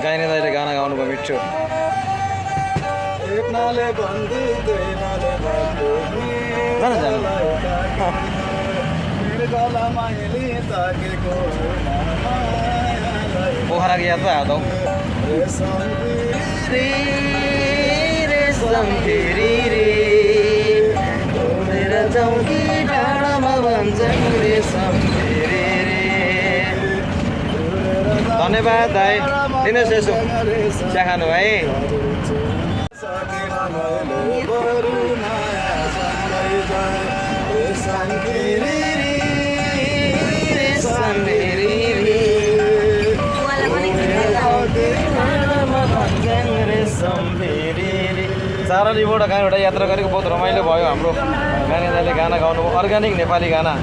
गाइने दाइले गाना गाउनु भयो मिठो पोखराको याद भयो त धन्यवाद दाइ दिनुहोस् यसो चिया खानु है सारा रिपोर्ट कहाँबाट यात्रा गरेको बहुत रमाइलो भयो हाम्रो गाने दाइले गाना गाउनु अर्ग्यानिक नेपाली गाना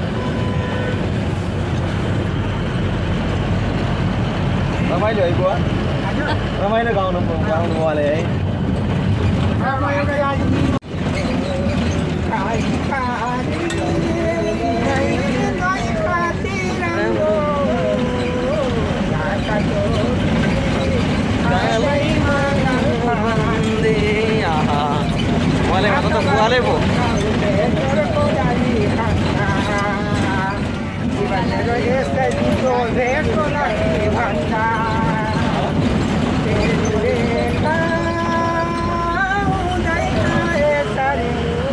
रमाइलो है बुवा रमाइलो गाउनु बुवाले है बुवाले गाउनु त बुवाले पो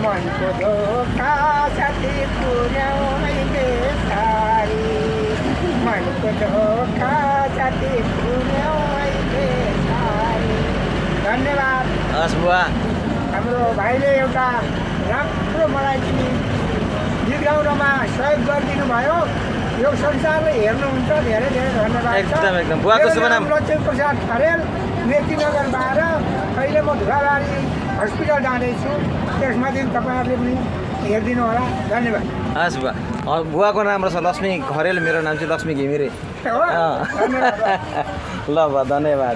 मनको धोका साथी पुर्याउनै बेसारी मनको धोका साथी पुर्याउनै बेसारी धन्यवाद हस् बुवा हाम्रो भाइले एउटा राम्रो मलाई चाहिँ गीत गाउनमा सहयोग गरिदिनु भयो यो संसारले हेर्नुहुन्छ धेरै धेरै धन्यवाद एकदम बुवाको शुभ नाम लक्ष्मी प्रसाद खरेल मेचीनगर 12 अहिले म धुराबारी हस्पिटल जाँदैछु त्यसमा दिन तपाईँहरूले पनि हेरिदिनु होला धन्यवाद हस् बुवा बुवाको नाम रहेछ लक्ष्मी खरेल मेरो नाम चाहिँ लक्ष्मी घिमिरे हो धन्यवाद ल बुवा धन्यवाद